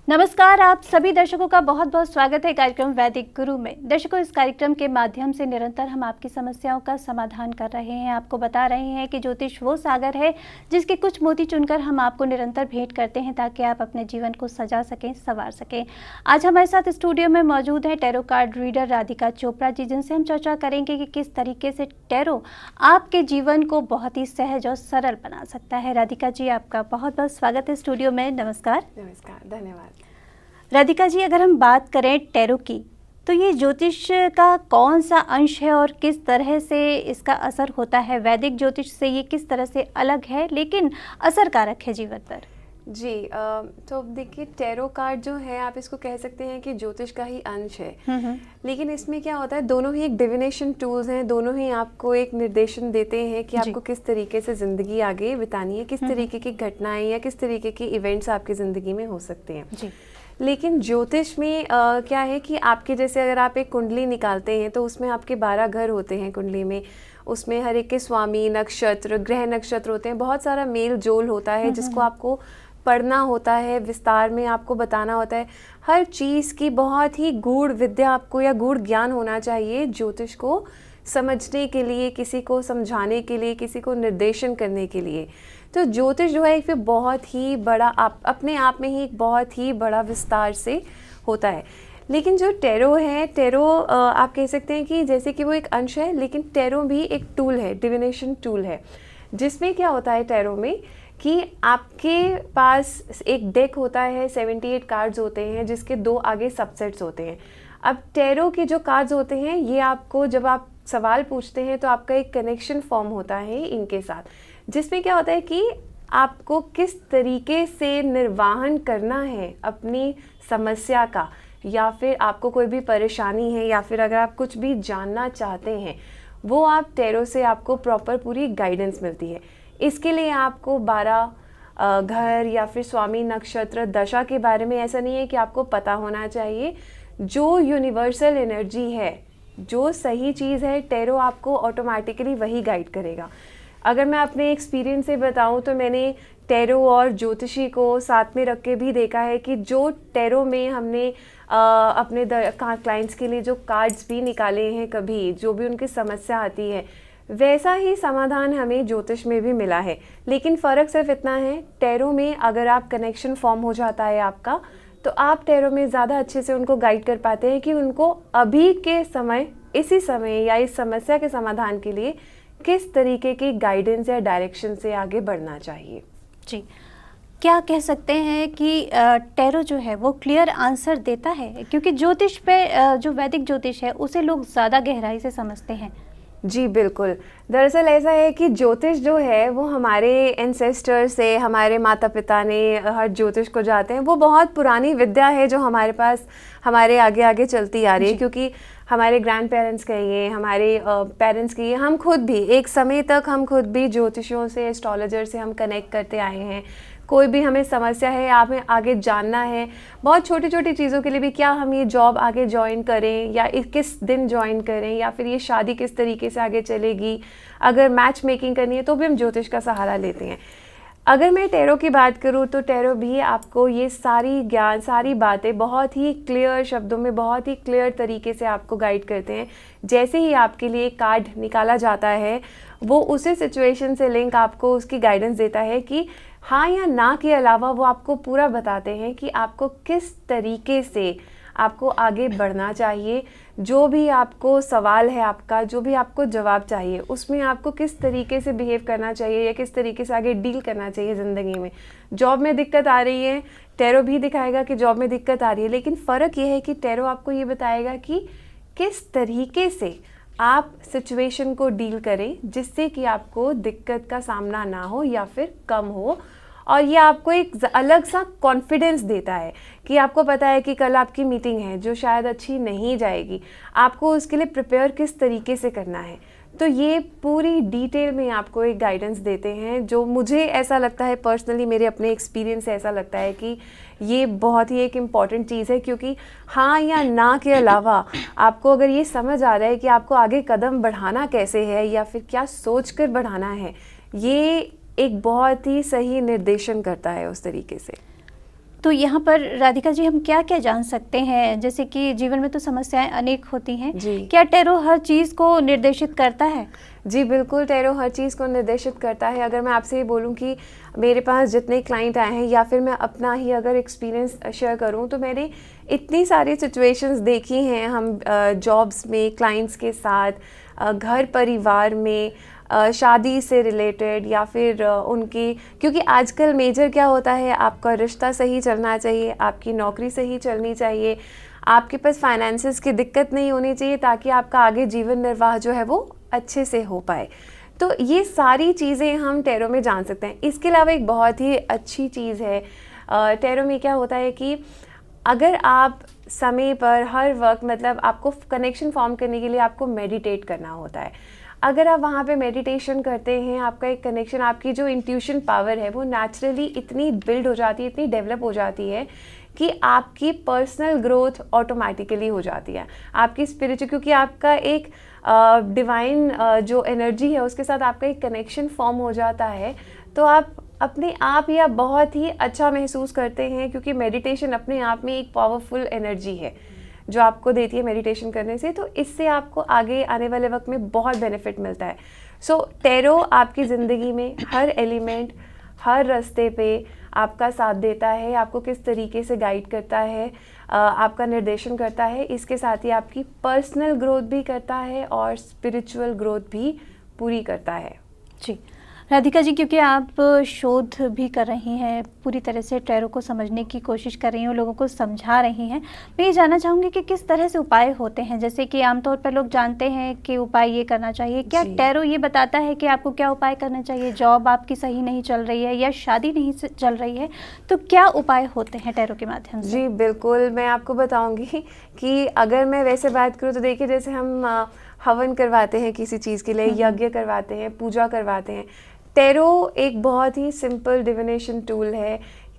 नमस्कार, आप सभी दर्शकों का बहुत बहुत स्वागत है कार्यक्रम वैदिक गुरु में। दर्शकों, इस कार्यक्रम के माध्यम से निरंतर हम आपकी समस्याओं का समाधान कर रहे हैं। आपको बता रहे हैं कि ज्योतिष वो सागर है जिसके कुछ मोती चुनकर हम आपको निरंतर भेंट करते हैं ताकि आप अपने जीवन को सजा सकें, संवार सकें। आज हमारे साथ स्टूडियो में मौजूद है tarot card reader Radhika Chopra ji, जिनसे हम चर्चा करेंगे कि किस तरीके से टैरो आपके जीवन को बहुत ही सहज और सरल बना सकता है। राधिका जी, आपका बहुत बहुत स्वागत है स्टूडियो में। नमस्कार। नमस्कार, धन्यवाद। राधिका जी, अगर हम बात करें टैरो की, तो ये ज्योतिष का कौन सा अंश है और किस तरह से इसका असर होता है? वैदिक ज्योतिष से ये किस तरह से अलग है लेकिन असरकारक है जीवन पर? जी, तो देखिए, टैरो कार्ड जो है आप इसको कह सकते हैं कि ज्योतिष का ही अंश है। लेकिन इसमें क्या होता है, दोनों ही एक डिविनेशन टूल्स हैं, दोनों ही आपको एक निर्देशन देते हैं कि आपको किस तरीके से ज़िंदगी आगे बितानी है, किस तरीके की घटनाएं या किस तरीके के इवेंट्स आपकी ज़िंदगी में हो सकते हैं जी। लेकिन ज्योतिष में क्या है कि आपके जैसे अगर आप एक कुंडली निकालते हैं तो उसमें आपके 12 घर होते हैं कुंडली में। उसमें हर एक के स्वामी नक्षत्र, ग्रह नक्षत्र होते हैं, बहुत सारा मेल जोल होता है जिसको आपको पढ़ना होता है, विस्तार में आपको बताना होता है। हर चीज़ की बहुत ही गूढ़ विद्या आपको या गूढ़ ज्ञान होना चाहिए ज्योतिष को समझने के लिए, किसी को समझाने के लिए, किसी को निर्देशन करने के लिए। तो ज्योतिष जो है एक बहुत ही बड़ा अपने आप में ही एक बहुत ही बड़ा विस्तार से होता है। लेकिन जो टैरो है, टैरो आप कह सकते हैं कि जैसे कि वो एक अंश है, लेकिन टैरो भी एक टूल है, डिविनेशन टूल है। जिसमें क्या होता है टैरो में कि आपके पास एक डेक होता है, 78 कार्ड्स होते हैं जिसके 2 आगे सबसेट्स होते हैं। अब टैरो के जो कार्ड्स होते हैं ये आपको जब आप सवाल पूछते हैं तो आपका एक कनेक्शन फॉर्म होता है इनके साथ, जिसमें क्या होता है कि आपको किस तरीके से निर्वाहन करना है अपनी समस्या का, या फिर आपको कोई भी परेशानी है, या फिर अगर आप कुछ भी जानना चाहते हैं, वो आप टैरो से आपको प्रॉपर पूरी गाइडेंस मिलती है। इसके लिए आपको 12 घर या फिर स्वामी नक्षत्र दशा के बारे में ऐसा नहीं है कि आपको पता होना चाहिए। जो यूनिवर्सल एनर्जी है, जो सही चीज़ है, टैरो आपको ऑटोमेटिकली वही गाइड करेगा। अगर मैं अपने एक्सपीरियंस से बताऊं तो मैंने टैरो और ज्योतिषी को साथ में रख के भी देखा है कि जो टैरो में हमने अपने क्लाइंट्स के लिए जो कार्ड्स भी निकाले हैं, कभी जो भी उनकी समस्या आती है वैसा ही समाधान हमें ज्योतिष में भी मिला है। लेकिन फ़र्क सिर्फ इतना है, टैरो में अगर आप कनेक्शन फॉर्म हो जाता है आपका, तो आप टैरो में ज़्यादा अच्छे से उनको गाइड कर पाते हैं कि उनको अभी के समय, इसी समय या इस समस्या के समाधान के लिए किस तरीके की गाइडेंस या डायरेक्शन से आगे बढ़ना चाहिए। जी, क्या कह सकते हैं कि टैरो जो है वो क्लियर आंसर देता है? क्योंकि ज्योतिष पे जो वैदिक ज्योतिष है उसे लोग ज़्यादा गहराई से समझते हैं। जी बिल्कुल, दरअसल ऐसा है कि ज्योतिष जो है वो हमारे एंसेस्टर से, हमारे माता पिता ने हर ज्योतिष को जाते हैं, वो बहुत पुरानी विद्या है जो हमारे पास हमारे आगे आगे चलती आ रही है। क्योंकि हमारे ग्रैंड पेरेंट्स कहिए, हमारे पेरेंट्स कहिए, हम खुद भी एक समय तक हम खुद भी ज्योतिषियों से, एस्ट्रोलॉजर से हम कनेक्ट करते आए हैं। कोई भी हमें समस्या है, हमें आगे जानना है, बहुत छोटी छोटी चीज़ों के लिए भी, क्या हम ये जॉब आगे ज्वाइन करें या किस दिन ज्वाइन करें, या फिर ये शादी किस तरीके से आगे चलेगी, अगर मैच मेकिंग करनी है तो भी हम ज्योतिष का सहारा लेते हैं। अगर मैं टैरो की बात करूँ तो टैरो भी आपको ये सारी ज्ञान, सारी बातें बहुत ही क्लियर शब्दों में, बहुत ही क्लियर तरीके से आपको गाइड करते हैं। जैसे ही आपके लिए कार्ड निकाला जाता है वो उसी सिचुएशन से लिंक आपको उसकी गाइडेंस देता है कि हाँ या ना के अलावा वो आपको पूरा बताते हैं कि आपको किस तरीके से आपको आगे बढ़ना चाहिए। जो भी आपको सवाल है आपका, जो भी आपको जवाब चाहिए, उसमें आपको किस तरीके से बिहेव करना चाहिए या किस तरीके से आगे डील करना चाहिए ज़िंदगी में। जॉब में दिक्कत आ रही है, टैरो भी दिखाएगा कि जॉब में दिक्कत आ रही है, लेकिन फ़र्क ये है कि टैरो आपको ये बताएगा कि किस तरीके से आप सिचुएशन को डील करें जिससे कि आपको दिक्कत का सामना ना हो या फिर कम हो। और ये आपको एक अलग सा कॉन्फिडेंस देता है कि आपको पता है कि कल आपकी मीटिंग है जो शायद अच्छी नहीं जाएगी, आपको उसके लिए प्रिपेयर किस तरीके से करना है। तो ये पूरी डिटेल में आपको एक गाइडेंस देते हैं, जो मुझे ऐसा लगता है पर्सनली, मेरे अपने एक्सपीरियंस से ऐसा लगता है कि ये बहुत ही एक इम्पॉर्टेंट चीज़ है। क्योंकि हाँ या ना के अलावा आपको अगर ये समझ आ रहा है कि आपको आगे कदम बढ़ाना कैसे है या फिर क्या सोच कर बढ़ाना है, ये एक बहुत ही सही निर्देशन करता है उस तरीके से। तो यहाँ पर राधिका जी हम क्या क्या जान सकते हैं, जैसे कि जीवन में तो समस्याएं अनेक होती हैं, जी। क्या टैरो हर चीज़ को निर्देशित करता है? जी बिल्कुल, टैरो हर चीज़ को निर्देशित करता है। अगर मैं आपसे ये बोलूँ कि मेरे पास जितने क्लाइंट आए हैं, या फिर मैं अपना ही अगर एक्सपीरियंस शेयर करूँ, तो मैंने इतनी सारी सिचुएशंस देखी हैं, हम जॉब्स में क्लाइंट्स के साथ, घर परिवार में, शादी से रिलेटेड, या फिर उनकी, क्योंकि आजकल मेजर क्या होता है, आपका रिश्ता सही चलना चाहिए, आपकी नौकरी सही चलनी चाहिए, आपके पास फाइनेंसेस की दिक्कत नहीं होनी चाहिए, ताकि आपका आगे जीवन निर्वाह जो है वो अच्छे से हो पाए। तो ये सारी चीज़ें हम टैरो में जान सकते हैं। इसके अलावा एक बहुत ही अच्छी चीज़ है टैरो में, क्या होता है कि अगर आप समय पर हर वक्त, मतलब आपको कनेक्शन फॉर्म करने के लिए आपको मेडिटेट करना होता है। अगर आप वहाँ पे मेडिटेशन करते हैं, आपका एक कनेक्शन, आपकी जो इंट्यूशन पावर है वो नेचुरली इतनी बिल्ड हो जाती है, इतनी डेवलप हो जाती है कि आपकी पर्सनल ग्रोथ ऑटोमेटिकली हो जाती है। आपकी स्पिरिचुअल, क्योंकि आपका एक डिवाइन जो एनर्जी है उसके साथ आपका एक कनेक्शन फॉर्म हो जाता है, तो आप अपने आप ही आप बहुत ही अच्छा महसूस करते हैं, क्योंकि मेडिटेशन अपने आप में एक पावरफुल एनर्जी है जो आपको देती है मेडिटेशन करने से। तो इससे आपको आगे आने वाले वक्त में बहुत बेनिफिट मिलता है। सो टैरो आपकी ज़िंदगी में हर एलिमेंट, हर रास्ते पे आपका साथ देता है, आपको किस तरीके से गाइड करता है, आपका निर्देशन करता है। इसके साथ ही आपकी पर्सनल ग्रोथ भी करता है और स्पिरिचुअल ग्रोथ भी पूरी करता है। जी राधिका जी, क्योंकि आप शोध भी कर रही हैं, पूरी तरह से टैरो को समझने की कोशिश कर रही हैं, लोगों को समझा रही हैं, मैं ये जानना चाहूँगी कि किस तरह से उपाय होते हैं। जैसे कि आमतौर पर लोग जानते हैं कि उपाय ये करना चाहिए, क्या टैरो ये बताता है कि आपको क्या उपाय करना चाहिए? जॉब आपकी सही नहीं चल रही है या शादी नहीं चल रही है, तो क्या उपाय होते हैं टैरो के माध्यम से? जी बिल्कुल, मैं आपको बताऊँगी कि अगर मैं वैसे बात करूँ तो देखिए, जैसे हम हवन करवाते हैं किसी चीज़ के लिए, यज्ञ करवाते हैं, पूजा करवाते हैं। टैरो एक बहुत ही सिंपल डिविनेशन टूल है।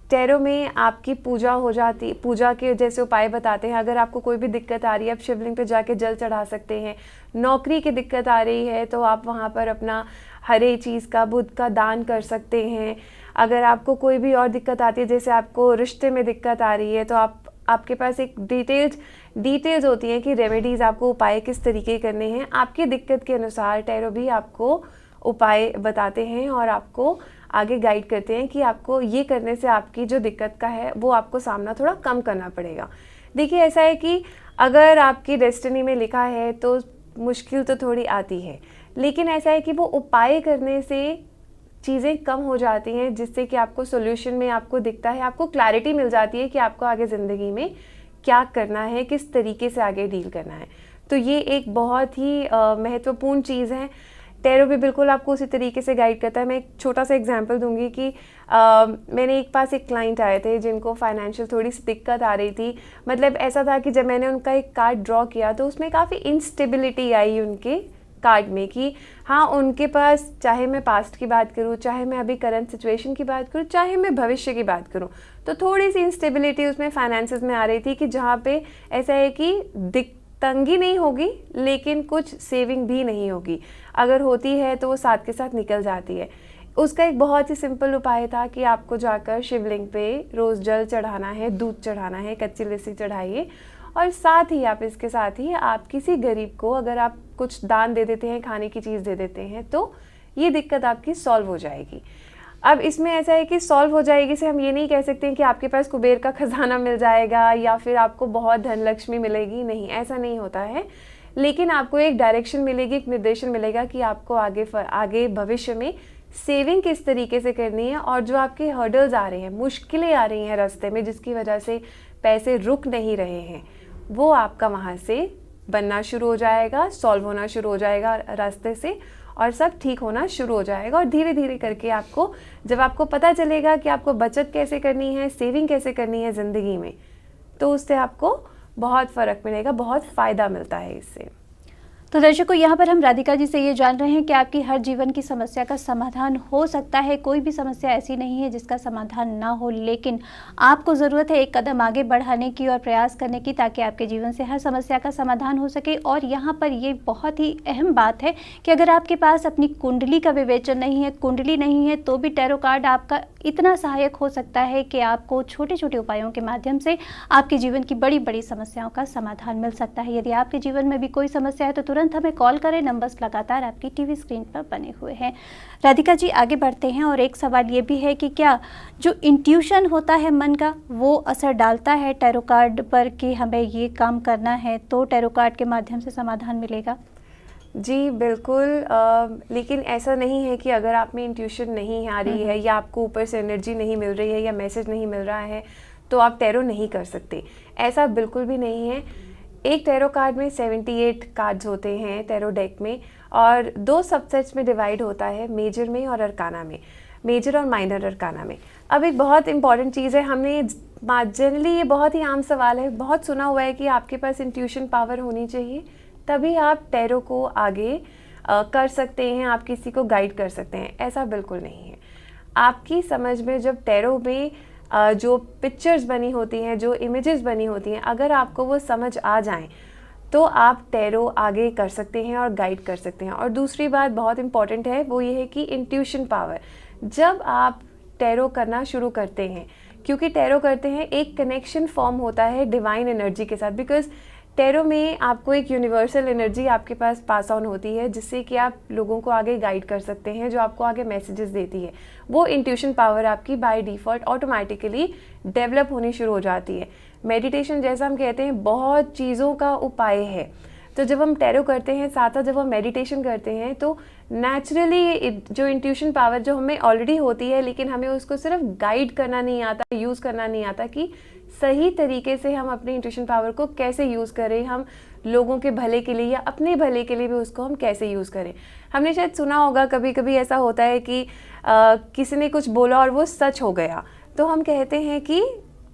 टैरो में आपकी पूजा हो जाती, पूजा के जैसे उपाय बताते हैं। अगर आपको कोई भी दिक्कत आ रही है, आप शिवलिंग पे जाके जल चढ़ा सकते हैं। नौकरी की दिक्कत आ रही है तो आप वहाँ पर अपना हरे चीज़ का, बुध का दान कर सकते हैं। अगर आपको कोई भी और दिक्कत आती है, जैसे आपको रिश्ते में दिक्कत आ रही है, तो आपके पास एक डिटेल्स होती हैं कि रेमेडीज़, आपको उपाय किस तरीके करने हैं। आपकी दिक्कत के अनुसार टैरो भी आपको उपाय बताते हैं और आपको आगे गाइड करते हैं कि आपको ये करने से आपकी जो दिक्कत का है वो आपको सामना थोड़ा कम करना पड़ेगा। देखिए, ऐसा है कि अगर आपकी डेस्टिनी में लिखा है तो मुश्किल तो थोड़ी आती है, लेकिन ऐसा है कि वो उपाय करने से चीज़ें कम हो जाती हैं, जिससे कि आपको सोल्यूशन में आपको दिखता है, आपको क्लैरिटी मिल जाती है कि आपको आगे ज़िंदगी में क्या करना है, किस तरीके से आगे डील करना है। तो ये एक बहुत ही महत्वपूर्ण चीज़ है। टैरो भी बिल्कुल आपको उसी तरीके से गाइड करता है। मैं एक छोटा सा एग्जांपल दूंगी कि मैंने एक क्लाइंट आए थे जिनको फाइनेंशियल थोड़ी सी दिक्कत आ रही थी। मतलब ऐसा था कि जब मैंने उनका एक कार्ड ड्रॉ किया तो उसमें काफ़ी इंस्टेबिलिटी आई उनके कार्ड में, कि हाँ, उनके पास, चाहे मैं पास्ट की बात करूँ, चाहे मैं अभी करंट सिचुएशन की बात करूँ, चाहे मैं भविष्य की बात करूँ, तो थोड़ी सी इंस्टेबिलिटी उसमें फाइनेंसेस में आ रही थी, कि जहाँ पे ऐसा है कि तंगी नहीं होगी लेकिन कुछ सेविंग भी नहीं होगी। अगर होती है तो वो साथ के साथ निकल जाती है। उसका एक बहुत ही सिंपल उपाय था कि आपको जाकर शिवलिंग पे रोज़ जल चढ़ाना है, दूध चढ़ाना है, कच्ची लस्सी चढ़ाइए, और साथ ही आप इसके साथ ही आप किसी गरीब को अगर आप कुछ दान दे देते हैं, खाने की चीज़ दे देते हैं, तो ये दिक्कत आपकी सॉल्व हो जाएगी। अब इसमें ऐसा है कि सॉल्व हो जाएगी से हम ये नहीं कह सकते हैं कि आपके पास कुबेर का खजाना मिल जाएगा या फिर आपको बहुत धन लक्ष्मी मिलेगी, नहीं, ऐसा नहीं होता है। लेकिन आपको एक डायरेक्शन मिलेगी, एक निर्देशन मिलेगा कि आपको आगे भविष्य में सेविंग किस तरीके से करनी है, और जो आपके हर्डल्स आ रहे हैं, मुश्किलें आ रही हैं रास्ते में, जिसकी वजह से पैसे रुक नहीं रहे हैं, वो आपका वहाँ से बनना शुरू हो जाएगा, सॉल्व होना शुरू हो जाएगा रास्ते से, और सब ठीक होना शुरू हो जाएगा। और धीरे धीरे करके आपको, जब आपको पता चलेगा कि आपको बचत कैसे करनी है, सेविंग कैसे करनी है ज़िंदगी में, तो उससे आपको बहुत फ़र्क मिलेगा, बहुत फ़ायदा मिलता है इससे। तो दर्शकों, यहाँ पर हम राधिका जी से ये जान रहे हैं कि आपकी हर जीवन की समस्या का समाधान हो सकता है। कोई भी समस्या ऐसी नहीं है जिसका समाधान ना हो, लेकिन आपको ज़रूरत है एक कदम आगे बढ़ाने की और प्रयास करने की, ताकि आपके जीवन से हर समस्या का समाधान हो सके। और यहाँ पर ये बहुत ही अहम बात है कि अगर आपके पास अपनी कुंडली का विवेचन नहीं है, कुंडली नहीं है, तो भी टैरो कार्ड आपका इतना सहायक हो सकता है कि आपको छोटे छोटे उपायों के माध्यम से आपके जीवन की बड़ी बड़ी समस्याओं का समाधान मिल सकता है। यदि आपके जीवन में भी कोई समस्या है तो तुरंत हमें कॉल करें। नंबर्स लगातार आपकी टीवी स्क्रीन पर बने हुए हैं। राधिका जी, आगे बढ़ते हैं और एक सवाल ये भी है कि क्या जो इंट्यूशन होता है मन का, वो असर डालता है टैरो कार्ड पर कि हमें ये काम करना है, तो टैरो कार्ड के माध्यम से समाधान मिलेगा? जी बिल्कुल, लेकिन ऐसा नहीं है कि अगर आप में इंट्यूशन नहीं आ रही है या आपको ऊपर से एनर्जी नहीं मिल रही है या मैसेज नहीं मिल रहा है तो आप टैरो नहीं कर सकते। ऐसा बिल्कुल भी नहीं है। एक टैरो कार्ड में 78 कार्ड्स होते हैं टैरो डेक में, और 2 सबसेट्स में डिवाइड होता है, मेजर में और अरकाना में, मेजर और माइनर अरकाना में। अब एक बहुत इंपॉर्टेंट चीज़ है, हमने जनरली ये बहुत ही आम सवाल है, बहुत सुना हुआ है कि आपके पास इंट्यूशन पावर होनी चाहिए तभी आप टैरो को आगे कर सकते हैं, आप किसी को गाइड कर सकते हैं। ऐसा बिल्कुल नहीं है। आपकी समझ में जब टैरो में जो पिक्चर्स बनी होती हैं, जो इमेजेस बनी होती हैं, अगर आपको वो समझ आ जाएं तो आप टैरो आगे कर सकते हैं और गाइड कर सकते हैं। और दूसरी बात बहुत इंपॉर्टेंट है, वो ये है कि इंट्यूशन पावर, जब आप टैरो करना शुरू करते हैं, क्योंकि टैरो करते हैं एक कनेक्शन फॉर्म होता है डिवाइन एनर्जी के साथ, बिकॉज टैरो में आपको एक यूनिवर्सल एनर्जी आपके पास पास ऑन होती है जिससे कि आप लोगों को आगे गाइड कर सकते हैं, जो आपको आगे मैसेजेस देती है। वो इंट्यूशन पावर आपकी बाय डिफ़ॉल्ट ऑटोमेटिकली डेवलप होनी शुरू हो जाती है। मेडिटेशन, जैसा हम कहते हैं, बहुत चीज़ों का उपाय है। तो जब हम टैरो करते हैं, साथ साथ जब हम मेडिटेशन करते हैं, तो नेचुरली जो इंट्यूशन पावर जो हमें ऑलरेडी होती है, लेकिन हमें उसको सिर्फ गाइड करना नहीं आता, यूज़ करना नहीं आता कि सही तरीके से हम अपनी इंट्यूशन पावर को कैसे यूज़ करें, हम लोगों के भले के लिए या अपने भले के लिए भी उसको हम कैसे यूज़ करें। हमने शायद सुना होगा, कभी कभी ऐसा होता है कि किसी ने कुछ बोला और वो सच हो गया, तो हम कहते हैं कि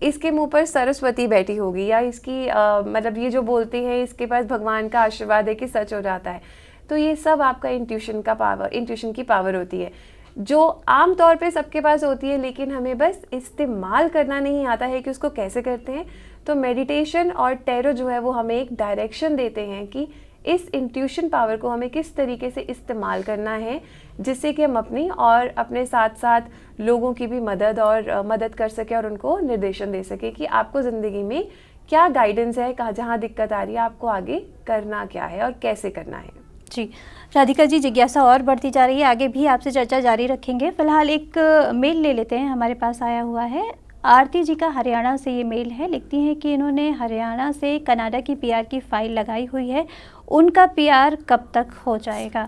इसके मुंह पर सरस्वती बैठी होगी, या इसकी मतलब ये जो बोलती है इसके पास भगवान का आशीर्वाद है कि सच हो जाता है। तो ये सब आपका इंट्यूशन की पावर होती है, जो आम तौर पे सबके पास होती है, लेकिन हमें बस इस्तेमाल करना नहीं आता है कि उसको कैसे करते हैं। तो मेडिटेशन और टैरो जो है वो हमें एक डायरेक्शन देते हैं कि इस इंट्यूशन पावर को हमें किस तरीके से इस्तेमाल करना है, जिससे कि हम अपनी और अपने साथ साथ लोगों की भी मदद कर सके और उनको निर्देशन दे सके कि आपको ज़िंदगी में क्या गाइडेंस है, कहाँ जहाँ दिक्कत आ रही है, आपको आगे करना क्या है और कैसे करना है। जी राधिका जी, जिज्ञासा और बढ़ती जा रही है, आगे भी आपसे चर्चा जारी रखेंगे। फिलहाल एक मेल ले लेते हैं, हमारे पास आया हुआ है। आरती जी का हरियाणा से ये मेल है। लिखती हैं कि इन्होंने हरियाणा से कनाडा की पीआर की फ़ाइल लगाई हुई है, उनका पीआर कब तक हो जाएगा?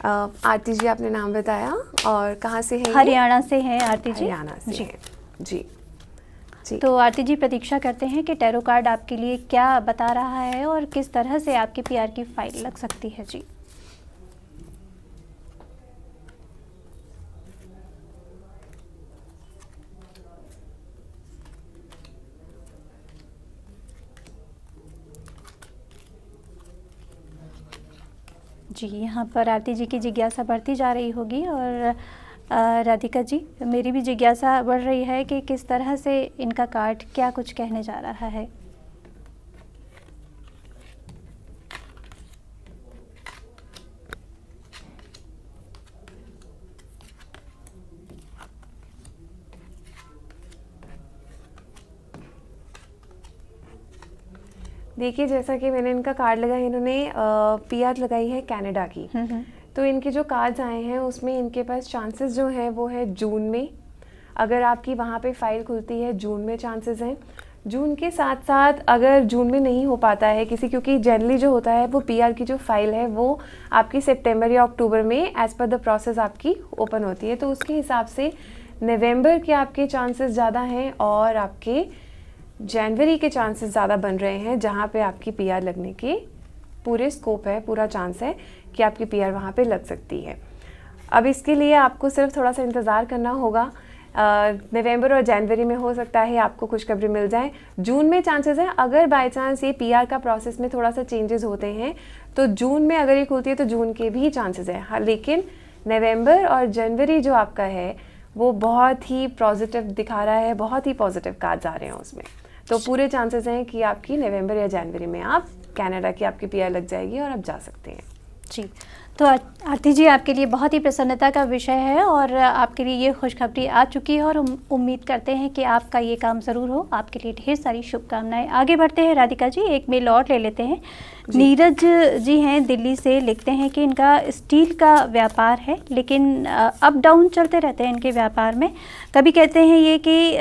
आरती जी, आपने नाम बताया और कहाँ से है? हरियाणा से है आरती जी। हरियाणा से जी। है। जी जी। तो आरती जी, प्रतीक्षा करते हैं कि टैरो कार्ड आपके लिए क्या बता रहा है और किस तरह से आपकी पीआर की फाइल लग सकती है। जी जी, यहाँ पर आरती जी की जिज्ञासा बढ़ती जा रही होगी और राधिका जी, मेरी भी जिज्ञासा बढ़ रही है कि किस तरह से इनका कार्ड क्या कुछ कहने जा रहा है। देखिए, जैसा कि मैंने इनका कार्ड लगाया, इन्होंने पीआर लगाई है कनाडा की। तो इनके जो कार्ड्स आए हैं उसमें इनके पास चांसेस जो हैं वो है जून में, अगर आपकी वहाँ पे फाइल खुलती है जून में चांसेस हैं। जून के साथ साथ अगर जून में नहीं हो पाता है किसी, क्योंकि जनरली जो होता है वो पीआर की जो फाइल है वो आपकी सितंबर या अक्टूबर में एज़ पर द प्रोसेस आपकी ओपन होती है, तो उसके हिसाब से नवंबर के आपके चांसेस ज़्यादा हैं और आपके जनवरी के चांसेस ज़्यादा बन रहे हैं, जहाँ पे आपकी पीआर लगने के पूरे स्कोप है, पूरा चांस है कि आपकी पीआर वहाँ पे लग सकती है। अब इसके लिए आपको सिर्फ थोड़ा सा इंतज़ार करना होगा, नवंबर और जनवरी में हो सकता है आपको खुशखबरी मिल जाए। जून में चांसेस है, अगर बाय चांस ये पीआर का प्रोसेस में थोड़ा सा चेंजेस होते हैं तो जून में अगर ये खुलती है तो जून के भी चांसेस है। हाँ, लेकिन नवंबर और जनवरी जो आपका है वो बहुत ही पॉजिटिव दिखा रहा है, बहुत ही पॉजिटिव कार्ड्स आ रहे हैं उसमें। तो पूरे चांसेस हैं कि आपकी नवंबर या जनवरी में आप कनाडा की आपकी पीआर लग जाएगी और आप जा सकते हैं। जी, तो आरती जी आपके लिए बहुत ही प्रसन्नता का विषय है और आपके लिए ये खुशखबरी आ चुकी है और हम उम्मीद करते हैं कि आपका ये काम ज़रूर हो। आपके लिए ढेर सारी शुभकामनाएं। आगे बढ़ते हैं राधिका जी, एक मेल और ले लेते हैं। नीरज जी हैं दिल्ली से, लिखते हैं कि इनका स्टील का व्यापार है लेकिन अप डाउन चलते रहते हैं इनके व्यापार में। कभी कहते हैं ये कि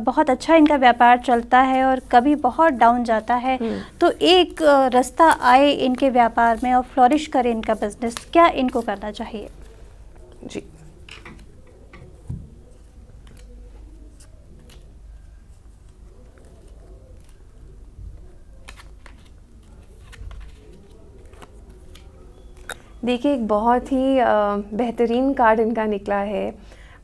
बहुत अच्छा इनका व्यापार चलता है और कभी बहुत डाउन जाता है। तो एक रास्ता आए इनके व्यापार में और फ्लोरिश करे इनका बिजनेस, क्या इनको करना चाहिए? जी, देखिए एक बहुत ही बेहतरीन कार्ड इनका निकला है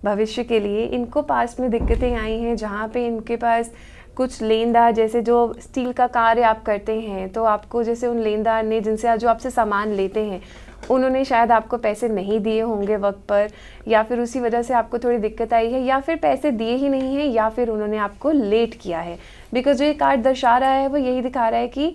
भविष्य के लिए। इनको पास में दिक्कतें आई हैं जहाँ पे इनके पास कुछ लेनदार, जैसे जो स्टील का कार्य आप करते हैं तो आपको जैसे उन लेनदार ने जिनसे जो आपसे सामान लेते हैं उन्होंने शायद आपको पैसे नहीं दिए होंगे वक्त पर, या फिर उसी वजह से आपको थोड़ी दिक्कत आई है, या फिर पैसे दिए ही नहीं हैं, या फिर उन्होंने आपको लेट किया है। बिकॉज जो ये कार्ड दर्शा रहा है वो यही दिखा रहा है कि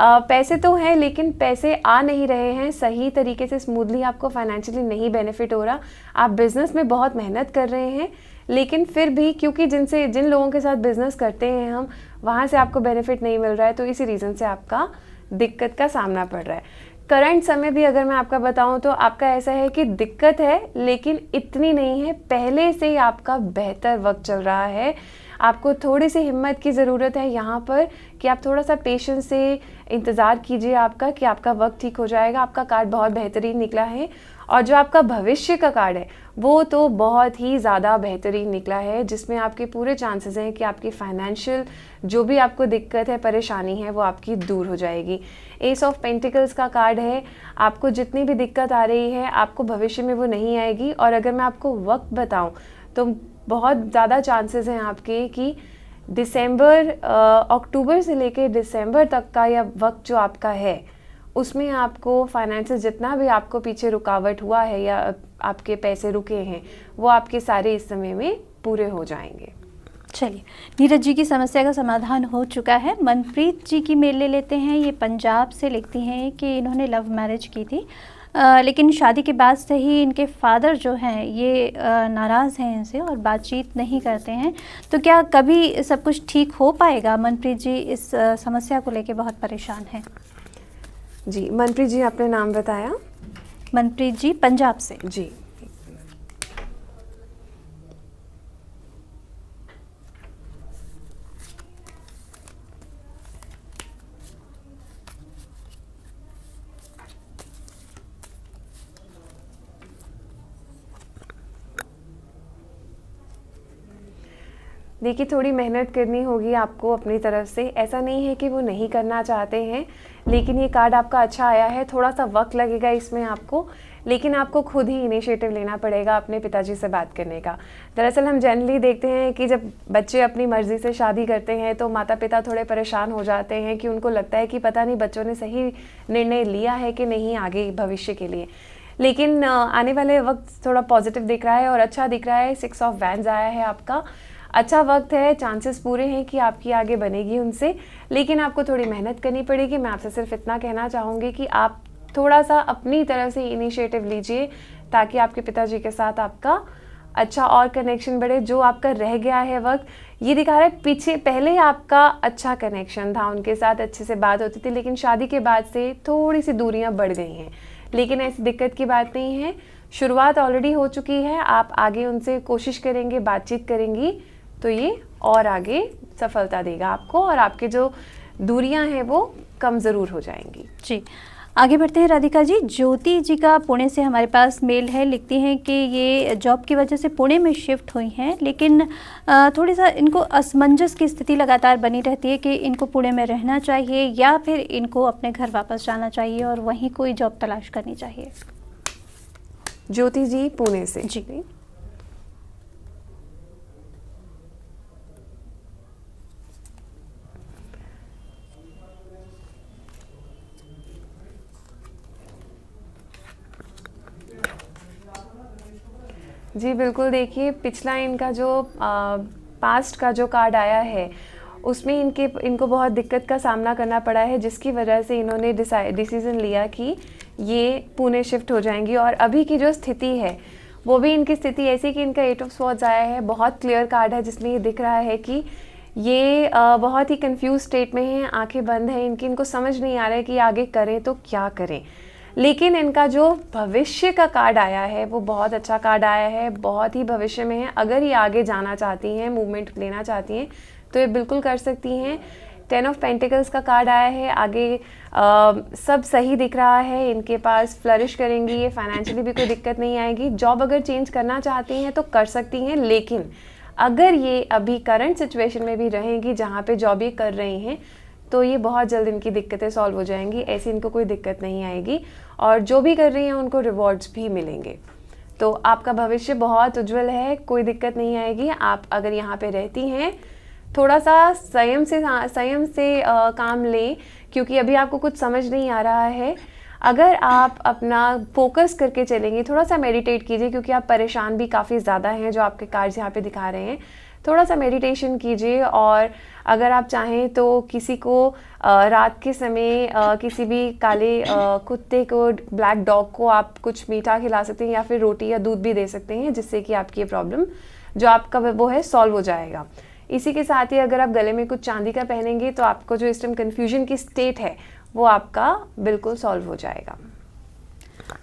पैसे तो हैं लेकिन पैसे आ नहीं रहे हैं सही तरीके से, स्मूथली आपको फाइनेंशियली नहीं बेनिफिट हो रहा। आप बिज़नेस में बहुत मेहनत कर रहे हैं लेकिन फिर भी क्योंकि जिन लोगों के साथ बिज़नेस करते हैं हम, वहाँ से आपको बेनिफिट नहीं मिल रहा है, तो इसी रीज़न से आपका दिक्कत का सामना पड़ रहा है। करंट समय भी अगर मैं आपका बताऊं तो आपका ऐसा है कि दिक्कत है लेकिन इतनी नहीं है, पहले से ही आपका बेहतर वक्त चल रहा है। आपको थोड़ी सी हिम्मत की ज़रूरत है यहाँ पर कि आप थोड़ा सा पेशेंस से इंतज़ार कीजिए आपका, कि आपका वक्त ठीक हो जाएगा। आपका कार्ड बहुत बेहतरीन निकला है और जो आपका भविष्य का कार्ड है वो तो बहुत ही ज़्यादा बेहतरीन निकला है, जिसमें आपके पूरे चांसेस हैं कि आपकी फाइनेंशियल जो भी आपको दिक्कत है, परेशानी है, वो आपकी दूर हो जाएगी। एस ऑफ पेंटिकल्स का कार्ड है, आपको जितनी भी दिक्कत आ रही है आपको भविष्य में वो नहीं आएगी। और अगर मैं आपको वक्त बताऊं तो बहुत ज़्यादा चांसेस हैं आपके कि अक्टूबर से लेकर दिसंबर तक का यह वक्त जो आपका है उसमें आपको फाइनेंशियल जितना भी आपको पीछे रुकावट हुआ है या आपके पैसे रुके हैं वो आपके सारे इस समय में पूरे हो जाएंगे। चलिए, नीरज जी की समस्या का समाधान हो चुका है। मनप्रीत जी की मेल ले लेते हैं। ये पंजाब से लिखती हैं कि इन्होंने लव मैरिज की थी लेकिन शादी के बाद से ही इनके फादर जो हैं ये नाराज़ हैं इनसे और बातचीत नहीं करते हैं। तो क्या कभी सब कुछ ठीक हो पाएगा? मनप्रीत जी इस समस्या को लेकर बहुत परेशान हैं। जी, मनप्रीत जी आपने नाम बताया? मनप्रीत जी पंजाब से। जी, देखिए थोड़ी मेहनत करनी होगी आपको अपनी तरफ से। ऐसा नहीं है कि वो नहीं करना चाहते हैं, लेकिन ये कार्ड आपका अच्छा आया है। थोड़ा सा वक्त लगेगा इसमें आपको, लेकिन आपको खुद ही इनिशिएटिव लेना पड़ेगा अपने पिताजी से बात करने का। दरअसल हम जनरली देखते हैं कि जब बच्चे अपनी मर्ज़ी से शादी करते हैं तो माता पिता थोड़े परेशान हो जाते हैं कि उनको लगता है कि पता नहीं बच्चों ने सही निर्णय लिया है कि नहीं आगे भविष्य के लिए। लेकिन आने वाले वक्त थोड़ा पॉजिटिव दिख रहा है और अच्छा दिख रहा है। 6 ऑफ वैंड्स आया है आपका, अच्छा वक्त है, चांसेस पूरे हैं कि आपकी आगे बनेगी उनसे, लेकिन आपको थोड़ी मेहनत करनी पड़ेगी। मैं आपसे सिर्फ इतना कहना चाहूँगी कि आप थोड़ा सा अपनी तरफ से इनिशिएटिव लीजिए ताकि आपके पिताजी के साथ आपका अच्छा और कनेक्शन बढ़े। जो आपका रह गया है वक्त, ये दिखा रहा है पहले आपका अच्छा कनेक्शन था, उनके साथ अच्छे से बात होती थी, लेकिन शादी के बाद से थोड़ी सी दूरियां बढ़ गई हैं। लेकिन ऐसी दिक्कत की बात नहीं है, शुरुआत ऑलरेडी हो चुकी है। आप आगे उनसे कोशिश करेंगे, बातचीत करेंगी तो ये और आगे सफलता देगा आपको और आपके जो दूरियां हैं वो कम ज़रूर हो जाएंगी। जी, आगे बढ़ते हैं राधिका जी। ज्योति जी का पुणे से हमारे पास मेल है, लिखती हैं कि ये जॉब की वजह से पुणे में शिफ्ट हुई हैं, लेकिन थोड़ी सा इनको असमंजस की स्थिति लगातार बनी रहती है कि इनको पुणे में रहना चाहिए या फिर इनको अपने घर वापस जाना चाहिए और वहीं कोई जॉब तलाश करनी चाहिए। ज्योति जी पुणे से। जी, जी बिल्कुल, देखिए पिछला इनका जो पास्ट का जो कार्ड आया है उसमें इनको बहुत दिक्कत का सामना करना पड़ा है, जिसकी वजह से इन्होंने डिसीज़न लिया कि ये पुणे शिफ्ट हो जाएंगी। और अभी की जो स्थिति है वो भी इनकी स्थिति ऐसी कि इनका 8 ऑफ स्वॉर्ड्स आया है, बहुत क्लियर कार्ड है जिसमें ये दिख रहा है कि ये बहुत ही कंफ्यूज स्टेट में हैं, आंखें बंद हैं इनको समझ नहीं आ रहा है कि आगे करें तो क्या करें। लेकिन इनका जो भविष्य का कार्ड आया है वो बहुत अच्छा कार्ड आया है, बहुत ही भविष्य में है। अगर ये आगे जाना चाहती हैं, मूवमेंट लेना चाहती हैं तो ये बिल्कुल कर सकती हैं। 10 ऑफ पेंटिकल्स का कार्ड आया है, आगे सब सही दिख रहा है, इनके पास फ्लरिश करेंगी ये, फाइनेंशियली भी कोई दिक्कत नहीं आएगी। जॉब अगर चेंज करना चाहती हैं तो कर सकती हैं, लेकिन अगर ये अभी करंट सिचुएशन में भी रहेंगी जहाँ पे जॉब ये कर रही हैं तो ये बहुत जल्द इनकी दिक्कतें सॉल्व हो जाएंगी, ऐसी इनको कोई दिक्कत नहीं आएगी और जो भी कर रही हैं उनको रिवॉर्ड्स भी मिलेंगे। तो आपका भविष्य बहुत उज्जवल है, कोई दिक्कत नहीं आएगी। आप अगर यहाँ पे रहती हैं थोड़ा सा संयम से काम लें, क्योंकि अभी आपको कुछ समझ नहीं आ रहा है। अगर आप अपना फोकस करके चलेंगे, थोड़ा सा मेडिटेट कीजिए, क्योंकि आप परेशान भी काफ़ी ज़्यादा हैं जो आपके कार्ड्स यहाँ पे दिखा रहे हैं। थोड़ा सा मेडिटेशन कीजिए और अगर आप चाहें तो किसी को रात के समय किसी भी काले कुत्ते को, ब्लैक डॉग को आप कुछ मीठा खिला सकते हैं या फिर रोटी या दूध भी दे सकते हैं, जिससे कि आपकी ये प्रॉब्लम जो आपका वो है सॉल्व हो जाएगा। इसी के साथ ही अगर आप गले में कुछ चांदी का पहनेंगे तो आपको जो इस टाइम कन्फ्यूजन की स्टेट है वो आपका बिल्कुल सॉल्व हो जाएगा।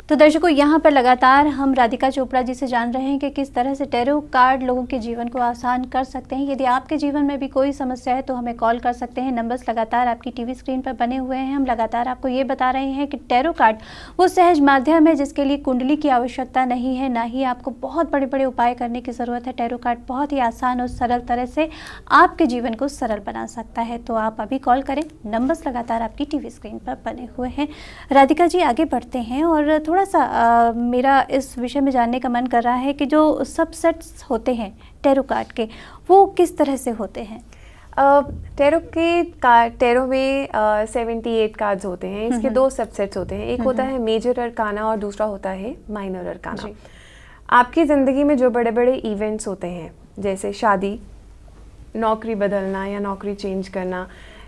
तो दर्शकों, यहाँ पर लगातार हम राधिका चोपड़ा जी से जान रहे हैं कि किस तरह से टैरो कार्ड लोगों के जीवन को आसान कर सकते हैं। यदि आपके जीवन में भी कोई समस्या है तो हमें कॉल कर सकते हैं। नंबर्स लगातार आपकी टीवी स्क्रीन पर बने हुए हैं। हम लगातार आपको ये बता रहे हैं कि टैरो कार्ड वो सहज माध्यम है जिसके लिए कुंडली की आवश्यकता नहीं है, ना ही आपको बहुत बड़े बड़े उपाय करने की ज़रूरत है। टैरो कार्ड बहुत ही आसान और सरल तरह से आपके जीवन को सरल बना सकता है। तो आप अभी कॉल करें, नंबर्स लगातार आपकी टीवी स्क्रीन पर बने हुए हैं। राधिका जी, आगे बढ़ते हैं और थोड़ा सा मेरा इस विषय में जानने का मन कर रहा है कि जो सबसेट्स होते हैं टैरो कार्ड के, वो किस तरह से होते हैं? टैरो में 78 कार्ड्स होते हैं। इसके दो सबसेट्स होते हैं, एक होता है मेजर अरकाना और दूसरा होता है माइनर अरकाना। आपकी ज़िंदगी में जो बड़े बड़े इवेंट्स होते हैं, जैसे शादी, नौकरी बदलना या नौकरी चेंज करना,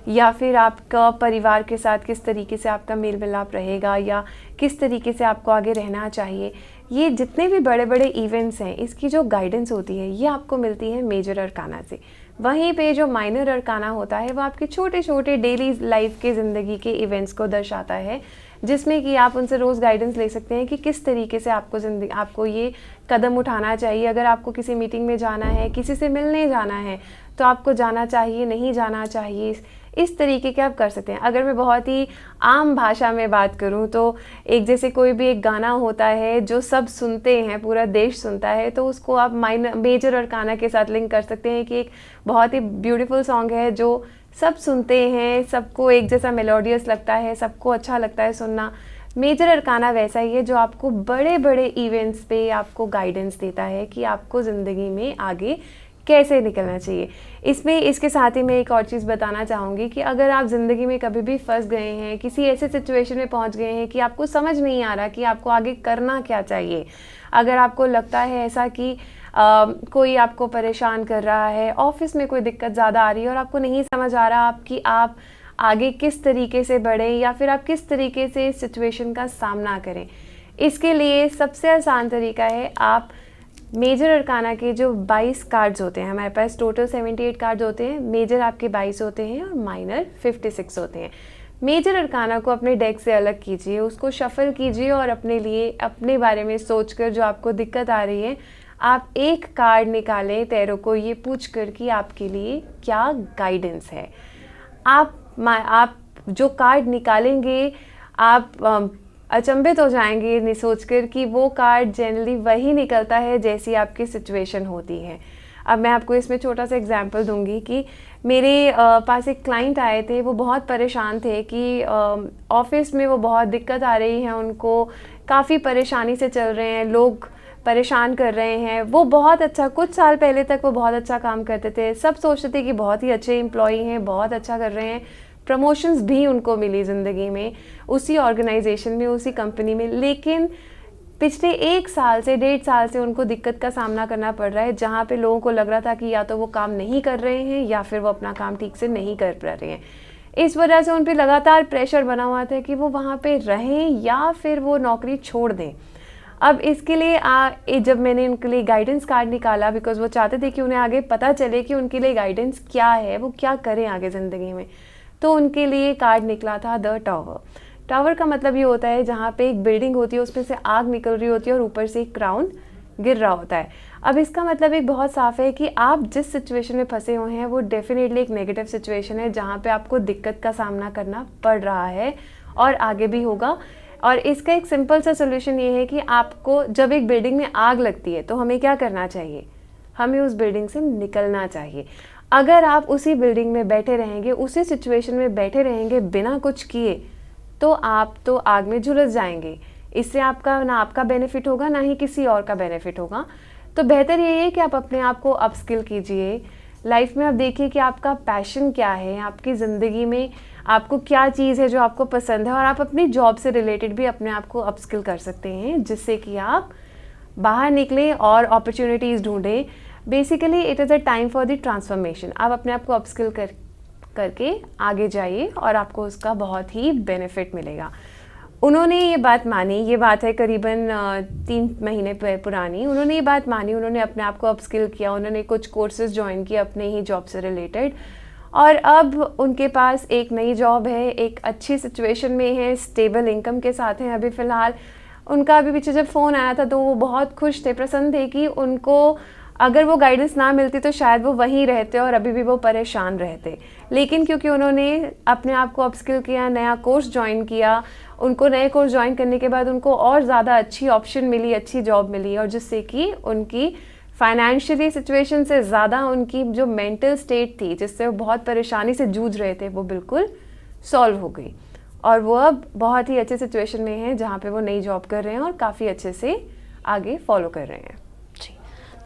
या फिर आपका परिवार के साथ किस तरीके से आपका मेल मिलाप रहेगा या किस तरीके से आपको आगे रहना चाहिए, ये जितने भी बड़े बड़े इवेंट्स हैं इसकी जो गाइडेंस होती है ये आपको मिलती है मेजर अरकाना से। वहीं पे जो माइनर अरकाना होता है वो आपके छोटे छोटे डेली लाइफ के ज़िंदगी के इवेंट्स को दर्शाता है, जिसमें कि आप उनसे रोज़ गाइडेंस ले सकते हैं कि किस तरीके से आपको ये कदम उठाना चाहिए। अगर आपको किसी मीटिंग में जाना है, किसी से मिलने जाना है, तो आपको जाना चाहिए, नहीं जाना चाहिए, इस तरीके के आप कर सकते हैं। अगर मैं बहुत ही आम भाषा में बात करूं तो एक जैसे कोई भी एक गाना होता है जो सब सुनते हैं, पूरा देश सुनता है, तो उसको आप मेजर अरकाना के साथ लिंक कर सकते हैं कि एक बहुत ही ब्यूटीफुल सॉन्ग है जो सब सुनते हैं, सबको एक जैसा मेलोडियस लगता है, सबको अच्छा लगता है सुनना। मेजर अरकाना वैसा ही है जो आपको बड़े बड़े इवेंट्स पे आपको गाइडेंस देता है कि आपको ज़िंदगी में आगे कैसे निकलना चाहिए। इसमें इसके साथ ही मैं एक और चीज़ बताना चाहूँगी कि अगर आप ज़िंदगी में कभी भी फंस गए हैं, किसी ऐसे सिचुएशन में पहुँच गए हैं कि आपको समझ नहीं आ रहा कि आपको आगे करना क्या चाहिए, अगर आपको लगता है ऐसा कि कोई आपको परेशान कर रहा है, ऑफिस में कोई दिक्कत ज़्यादा आ रही है और आपको नहीं समझ आ रहा आप आगे किस तरीके से बढ़ें या फिर आप किस तरीके से इस सिचुएशन का सामना करें, इसके लिए सबसे आसान तरीका है आप मेजर अरकाना के जो 22 कार्ड्स होते हैं, हमारे पास टोटल 78 कार्ड्स होते हैं, मेजर आपके 22 होते हैं और माइनर 56 होते हैं। मेजर अरकाना को अपने डेक से अलग कीजिए, उसको शफल कीजिए और अपने लिए अपने बारे में सोचकर जो आपको दिक्कत आ रही है आप एक कार्ड निकालें टैरो को ये पूछ कर कि आपके लिए क्या गाइडेंस है। आप जो कार्ड निकालेंगे आप अचंभित हो जाएंगे सोचकर कि वो कार्ड जनरली वही निकलता है जैसी आपकी सिचुएशन होती है। अब मैं आपको इसमें छोटा सा एग्जांपल दूंगी कि मेरे पास एक क्लाइंट आए थे, वो बहुत परेशान थे कि ऑफिस में वो बहुत दिक्कत आ रही है, उनको काफ़ी परेशानी से चल रहे हैं, लोग परेशान कर रहे हैं। वो बहुत अच्छा, कुछ साल पहले तक वो बहुत अच्छा काम करते थे, सब सोचते थे कि बहुत ही अच्छे एम्प्लॉई हैं, बहुत अच्छा कर रहे हैं, प्रमोशंस भी उनको मिली ज़िंदगी में उसी ऑर्गेनाइजेशन में, उसी कंपनी में, लेकिन पिछले 1 साल से 1.5 साल से उनको दिक्कत का सामना करना पड़ रहा है, जहाँ पे लोगों को लग रहा था कि या तो वो काम नहीं कर रहे हैं या फिर वो अपना काम ठीक से नहीं कर पा रहे हैं। इस वजह से उन पे लगातार प्रेशर बना हुआ था कि वो वहाँ पे रहें या फिर वो नौकरी छोड़ दें। अब इसके लिए जब मैंने उनके लिए गाइडेंस कार्ड निकाला, बिकॉज वो चाहते थे कि उन्हें आगे पता चले कि उनके लिए गाइडेंस क्या है, वो क्या करें आगे ज़िंदगी में, तो उनके लिए कार्ड निकला था द टावर। टावर का मतलब ये होता है जहाँ पे एक बिल्डिंग होती है, उसमें से आग निकल रही होती है और ऊपर से एक क्राउन गिर रहा होता है। अब इसका मतलब एक बहुत साफ है कि आप जिस सिचुएशन में फंसे हुए हैं वो डेफिनेटली एक नेगेटिव सिचुएशन है, जहाँ पे आपको दिक्कत का सामना करना पड़ रहा है और आगे भी होगा। और इसका एक सिंपल सा सोल्यूशन ये है कि आपको जब एक बिल्डिंग में आग लगती है तो हमें क्या करना चाहिए, हमें उस बिल्डिंग से निकलना चाहिए। अगर आप उसी बिल्डिंग में बैठे रहेंगे, उसी सिचुएशन में बैठे रहेंगे बिना कुछ किए, तो आप तो आग में झुलस जाएंगे। इससे आपका ना आपका बेनिफिट होगा ना ही किसी और का बेनिफिट होगा। तो बेहतर यही है कि आप अपने आप को अपस्किल कीजिए। लाइफ में आप देखिए कि आपका पैशन क्या है, आपकी ज़िंदगी में आपको क्या चीज़ है जो आपको पसंद है, और आप अपनी जॉब से रिलेटेड भी अपने आप को अपस्किल कर सकते हैं, जिससे कि आप बाहर निकलें और अपॉर्चुनिटीज़ ढूंढें। Basically it is a time for the transformation. आप अपने आप को अपस्किल करके आगे जाइए और आपको उसका बहुत ही बेनिफिट मिलेगा। उन्होंने ये बात मानी, ये बात है करीबन 3 महीने पुरानी। उन्होंने ये बात मानी, उन्होंने अपने आप को अपस्किल किया, उन्होंने कुछ कोर्सेज ज्वाइन किए अपने ही जॉब से रिलेटेड, और अब उनके पास एक नई जॉब है, एक अच्छी सिचुएशन में है, स्टेबल इनकम के साथ हैं अभी फ़िलहाल। उनका अभी पीछे जब फ़ोन आया था तो वो बहुत खुश थे, प्रसन्न थे कि उनको अगर वो गाइडेंस ना मिलती तो शायद वो वहीं रहते और अभी भी वो परेशान रहते। लेकिन क्योंकि उन्होंने अपने आप को अपस्किल किया, नया कोर्स ज्वाइन किया, उनको नए कोर्स ज्वाइन करने के बाद उनको और ज़्यादा अच्छी ऑप्शन मिली, अच्छी जॉब मिली, और जिससे कि उनकी फाइनेंशियली सिचुएशन से ज़्यादा उनकी जो मेंटल स्टेट थी, जिससे वो बहुत परेशानी से जूझ रहे थे, वो बिल्कुल सॉल्व हो गई। और वो अब बहुत ही अच्छे सिचुएशन में हैं, जहाँ पे वो नई जॉब कर रहे हैं और काफ़ी अच्छे से आगे फॉलो कर रहे हैं।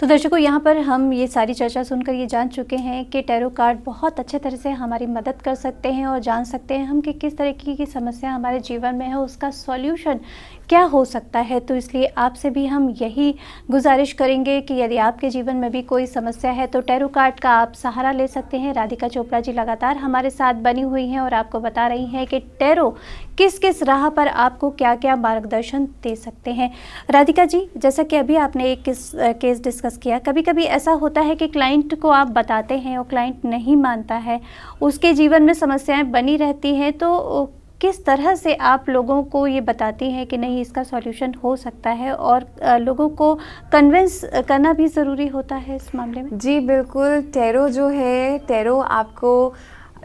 तो दर्शकों, यहाँ पर हम ये सारी चर्चा सुनकर ये जान चुके हैं कि टैरो कार्ड बहुत अच्छे तरह से हमारी मदद कर सकते हैं और जान सकते हैं हम कि किस तरह की समस्या हमारे जीवन में है, उसका सॉल्यूशन क्या हो सकता है। तो इसलिए आपसे भी हम यही गुजारिश करेंगे कि यदि आपके जीवन में भी कोई समस्या है तो टैरो कार्ड का आप सहारा ले सकते हैं। राधिका चोपड़ा जी लगातार हमारे साथ बनी हुई हैं और आपको बता रही हैं कि टैरो किस किस राह पर आपको क्या क्या मार्गदर्शन दे सकते हैं। राधिका जी, जैसा कि अभी आपने एक केस डिस्कस किया, कभी कभी ऐसा होता है कि क्लाइंट को आप बताते हैं और क्लाइंट नहीं मानता है, उसके जीवन में समस्याएं बनी रहती हैं, तो किस तरह से आप लोगों को ये बताती हैं कि नहीं, इसका सॉल्यूशन हो सकता है, और लोगों को कन्विंस करना भी ज़रूरी होता है इस मामले में? जी बिल्कुल। टैरो जो है, टैरो आपको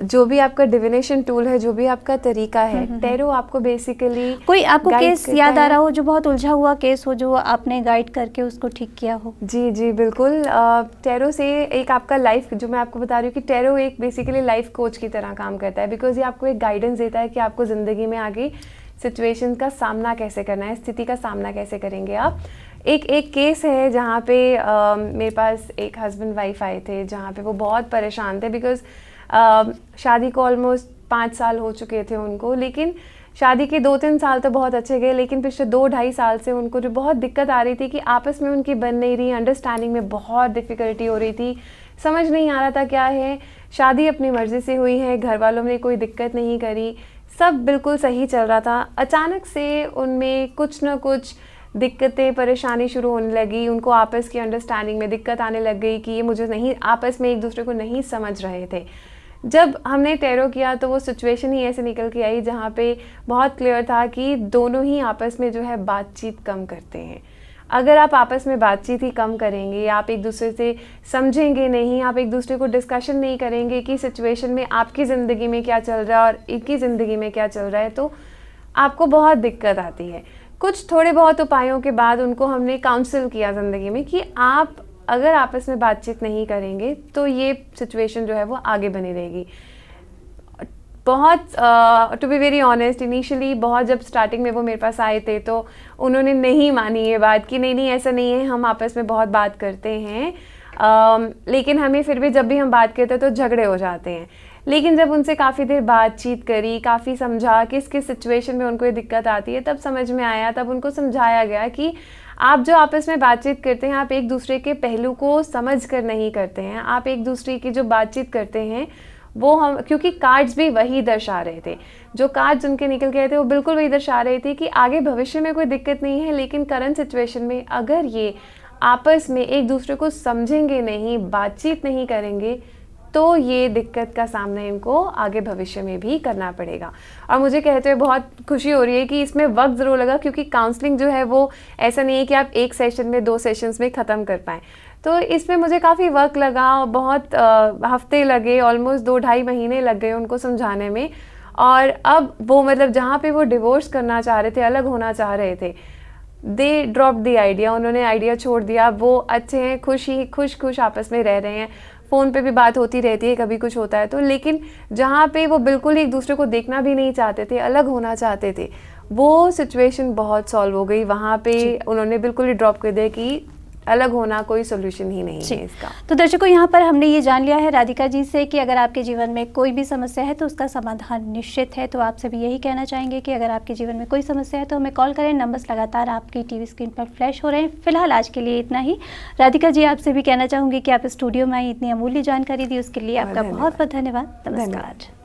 जो भी आपका डिविनेशन टूल है, जो भी आपका तरीका है, टैरो आपको बेसिकली कोई आपको केस याद आ रहा हो जो बहुत उलझा हुआ केस हो, जो आपने गाइड करके उसको ठीक किया हो? जी जी बिल्कुल। टैरो से एक आपका लाइफ, जो मैं आपको बता रही हूँ कि टैरो एक बेसिकली लाइफ कोच की तरह काम करता है, बिकॉज ये आपको एक गाइडेंस देता है कि आपको ज़िंदगी में आगे सिचुएशन का सामना कैसे करना है, स्थिति का सामना कैसे करेंगे आप। एक केस है जहाँ पे मेरे पास एक हस्बैंड वाइफ आए थे, जहाँ पे वो बहुत परेशान थे, बिकॉज शादी को ऑलमोस्ट 5 साल हो चुके थे उनको, लेकिन शादी के 2-3 साल तो बहुत अच्छे गए, लेकिन पिछले 2-2.5 साल से उनको जो बहुत दिक्कत आ रही थी कि आपस में उनकी बन नहीं रही, अंडरस्टैंडिंग में बहुत डिफ़िकल्टी हो रही थी, समझ नहीं आ रहा था क्या है। शादी अपनी मर्ज़ी से हुई है, घर वालों ने कोई दिक्कत नहीं करी, सब बिल्कुल सही चल रहा था। अचानक से उनमें कुछ ना कुछ दिक्कतें, परेशानी शुरू होने लगी, उनको आपस की अंडरस्टैंडिंग में दिक्कत आने लग गई कि ये मुझे नहीं, आपस में एक दूसरे को नहीं समझ रहे थे। जब हमने टैरो किया तो वो सिचुएशन ही ऐसे निकल के आई जहाँ पे बहुत क्लियर था कि दोनों ही आपस में जो है बातचीत कम करते हैं। अगर आप आपस में बातचीत ही कम करेंगे, आप एक दूसरे से समझेंगे नहीं, आप एक दूसरे को डिस्कशन नहीं करेंगे कि सिचुएशन में आपकी ज़िंदगी में क्या चल रहा है और इनकी ज़िंदगी में क्या चल रहा है, तो आपको बहुत दिक्कत आती है। कुछ थोड़े बहुत उपायों के बाद उनको हमने काउंसिल किया ज़िंदगी में कि आप अगर आपस में बातचीत नहीं करेंगे तो ये सिचुएशन जो है वो आगे बनी रहेगी। बहुत to be very honest, initially बहुत जब स्टार्टिंग में वो मेरे पास आए थे तो उन्होंने नहीं मानी ये बात कि नहीं ऐसा नहीं है, हम आपस में बहुत बात करते हैं, लेकिन हमें फिर भी जब भी हम बात करते हैं तो झगड़े हो जाते हैं। लेकिन जब उनसे काफ़ी देर बातचीत करी, काफ़ी समझा किस किस सिचुएशन में उनको ये दिक्कत आती है, तब समझ में आया, तब उनको समझाया गया कि आप जो आपस में बातचीत करते हैं, आप एक दूसरे के पहलू को समझ कर नहीं करते हैं। आप एक दूसरे की जो बातचीत करते हैं वो हम, क्योंकि कार्ड्स भी वही दर्शा रहे थे, जो कार्ड्स उनके निकल गए थे वो बिल्कुल वही दर्शा रहे थे कि आगे भविष्य में कोई दिक्कत नहीं है, लेकिन करंट सिचुएशन में अगर ये आपस में एक दूसरे को समझेंगे नहीं, बातचीत नहीं करेंगे, तो ये दिक्कत का सामना इनको आगे भविष्य में भी करना पड़ेगा। और मुझे कहते हुए बहुत खुशी हो रही है कि इसमें वक्त ज़रूर लगा, क्योंकि काउंसलिंग जो है वो ऐसा नहीं है कि आप एक सेशन में 2 सेशंस में ख़त्म कर पाएँ। तो इसमें मुझे काफ़ी वक्त लगा, बहुत हफ्ते लगे, ऑलमोस्ट 2-2.5 महीने लग गए उनको समझाने में। और अब वो मतलब जहाँ पे वो डिवोर्स करना चाह रहे थे, अलग होना चाह रहे थे, दे ड्रॉप द आइडिया, उन्होंने आइडिया छोड़ दिया। वो अच्छे हैं, खुश आपस में रह रहे हैं, फ़ोन पे भी बात होती रहती है, कभी कुछ होता है तो। लेकिन जहाँ पे वो बिल्कुल एक दूसरे को देखना भी नहीं चाहते थे, अलग होना चाहते थे, वो सिचुएशन बहुत सॉल्व हो गई। वहाँ पे उन्होंने बिल्कुल ही ड्रॉप कर दिया कि अलग होना कोई सोल्यूशन ही नहीं है इसका। तो दर्शकों, यहाँ पर हमने ये जान लिया है राधिका जी से कि अगर आपके जीवन में कोई भी समस्या है तो उसका समाधान निश्चित है। तो आपसे भी यही कहना चाहेंगे कि अगर आपके जीवन में कोई समस्या है तो हमें कॉल करें। नंबर्स लगातार आपकी टीवी स्क्रीन पर फ्लैश हो रहे हैं। फिलहाल आज के लिए इतना ही। राधिका जी, आपसे भी कहना चाहूँगी कि आप स्टूडियो में आई, इतनी अमूल्य जानकारी दी, उसके लिए आपका बहुत बहुत धन्यवाद। नमस्कार।